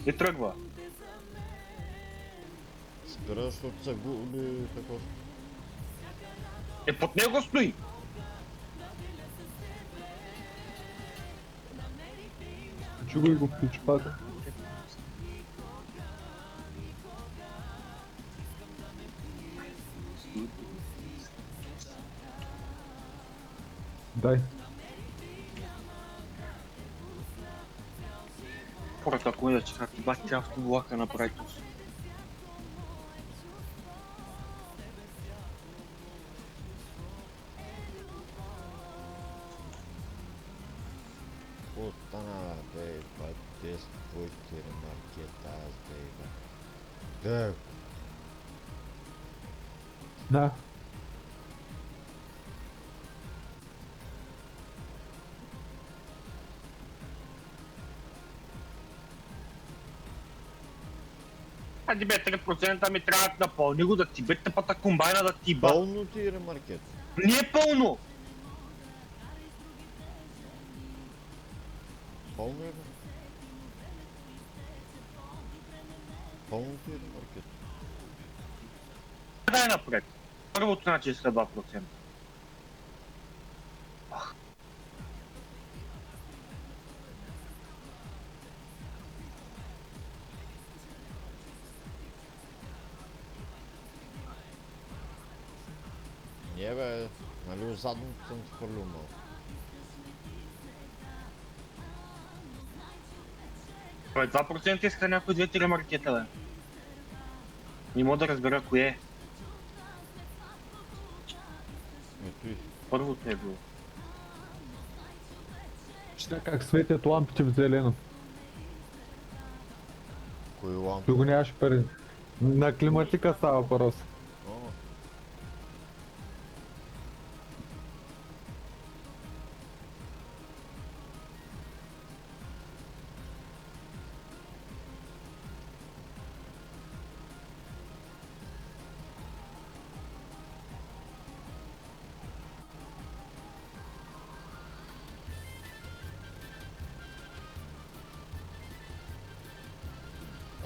И тръгва. Спира, защото се губи такова. Под него стои. Включи го и го включи пак. Дай. Хората, ако не да чакат, ти бати автовлака направи това. Остана, бе, бъде с твоите ремаркета, аз бе. Да, Да. Ади бе, 3% ми трябва да напълни го, да ти бе тъпата комбайна да ти ба. пълно ти ремаркета. Не е пълно! Пълно е, бе. Пълно ти ремаркета. Дай напред. Първото значи е след 2%. Не бе, нали задното съм ти хвърлил малко. Бе, 2% иска някой 2-3 маркета, бе. Не мога да разбера кое е. Ето и. Първото е било. Читай как светят лампите в зелено. Кой лампа? Ти го нямаш пари. На климатика става въпрос. О,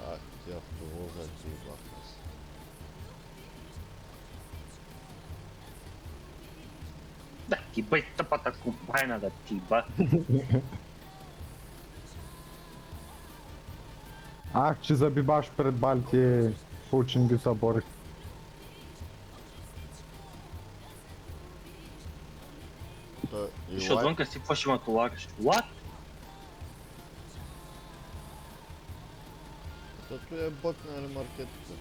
а, ти автовоза ти баха си. Да ти бе тъпата комбайна да ти ба. Ах, че забиваш пред балите ученики събори. Та, и Ще лайк, отвънка си какво ще ме толагаш. What? тато е бък на ремаркетата.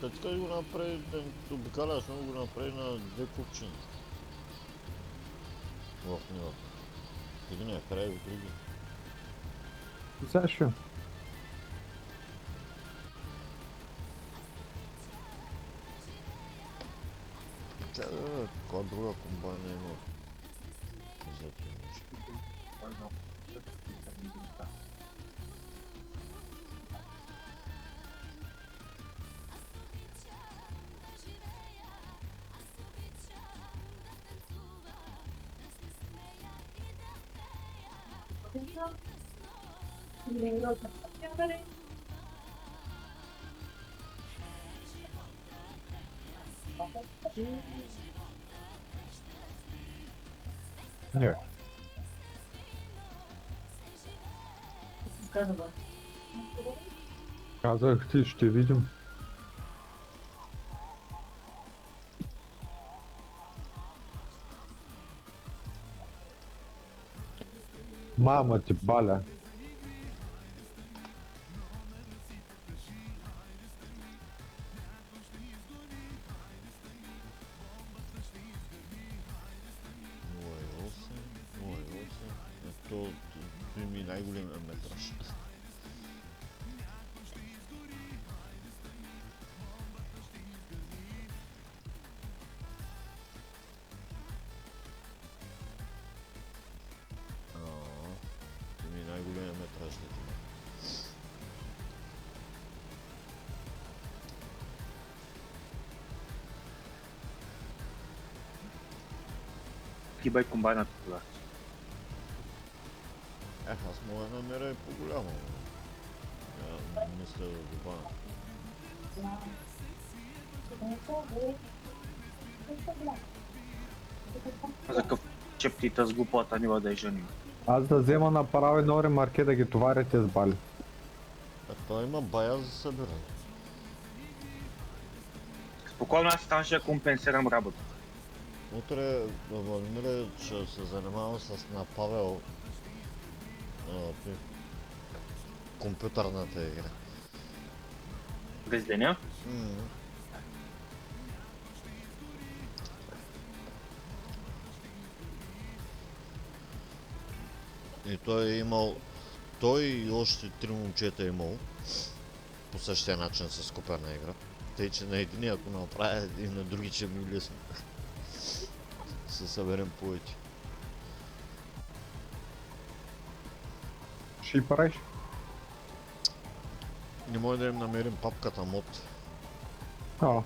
Та така го направи, да обикаляш, но го направи на две купчини. В него. Единия край от други. Защо? Тя да, каква друга комбайна има за това нещо. Не. Казах ти, ще видим. Мама ти баля. То ми най-големия метраж. ти бай комбайната тогава. Аз мога да намеря и по-голямо. Я мисля да добавя. За какъв чептита с глупата нива да е жени. Аз да взема направо едно ремарке да ги товарите с бали. А той има бая за събиране. Спокойно аз там ще компенсирам работа. Утре Владимире ще се занимавам с на Павел компютърната игра. През деня. И той е имал, той и още 3 момчета е имал по същия начин с куперна игра. Тъй, че на едини ако направя и на други ще ми лесно. Се съберем повече. Ще и правиш? Не може да им намерим папката мод, А,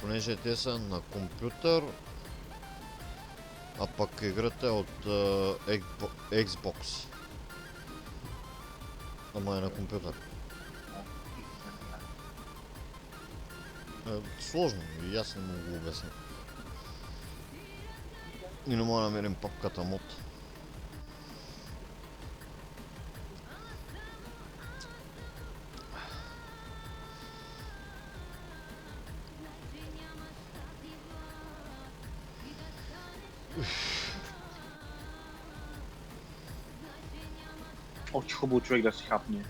понеже те са на компютър, а пък играта е от Xbox. Ама е на компютър. Сложно и аз не мога да го обясня. И не мога да намерим папката мод. Очень хубаво човек да си хапне.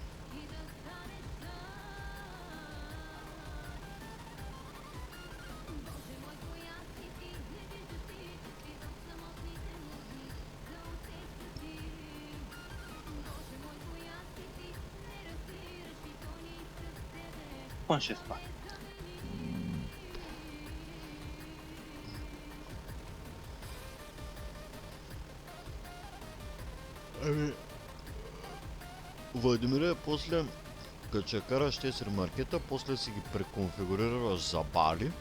Он ще спа. Владимире, после като ще караш тези ремаркета, после си ги преконфигурираш за бали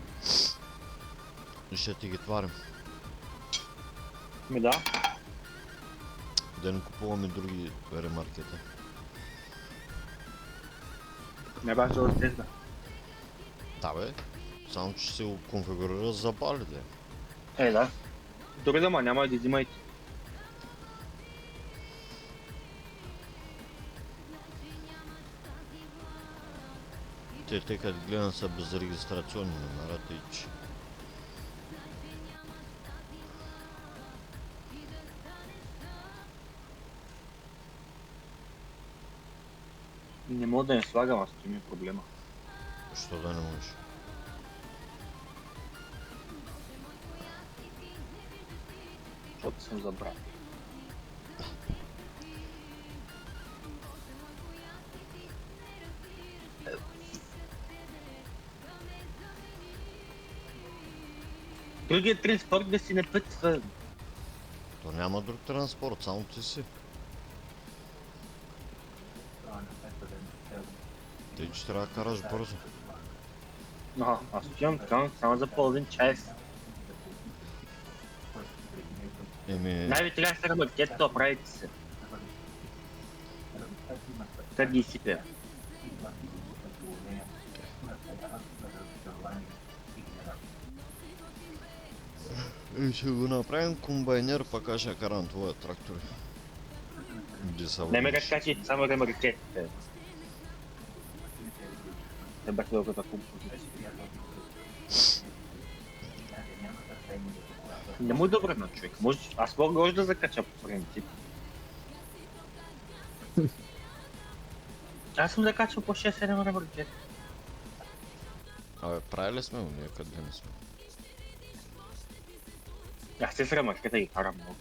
и ще ти ги тварим. Ми да. Да не купуваме други ремаркета. Не баш да отезда. Да бе, само че ще си го конфигурираш за бали, да. Е, да. Дори да ма няма да взимайте. Те като гледам са без регистрационни номера, тъй че... Не мога да не слагам, аз това ми е проблема. Що да не можеш? Защото съм забрал. Другият транспорт да си не пътства. То няма друг транспорт, само ти си. Тъй, че трябва да караш бързо. Аз отивам там само за половин час. Еми... Най-ви трябва да се ремаркета, правите се. Та ги сипя. И ще го направим комбайнер, пък аз ще карам твоя трактор. Не ме разкачи само ремаркетите. Те бях дългата композиция. Не му е добре на човек. Аз мога да закача по принцип. Аз съм закачал по 6-7 ремаркет. Абе, правили сме го, ние къде не сме. Аз се с ремаркета ги карам много.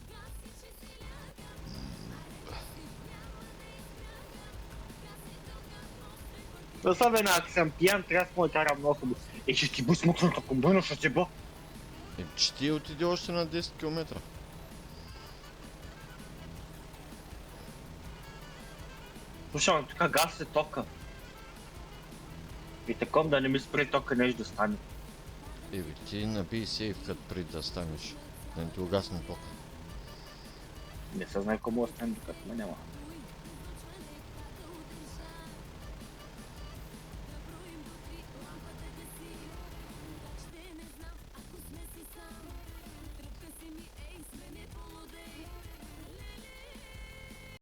Особено ако съм пиян, трябва да му карам много хубаво. Ще ти бъде смукната комбайна, ще ти бъде. Че ти отиде още на 10 км. Слушай, тук газ се тока. И таком да не ми спре тока нещо да стане. Еби, ти набий сейф, като преди да станеш. Да не ти угасне тока. Не се знае кому остане, докато ме няма.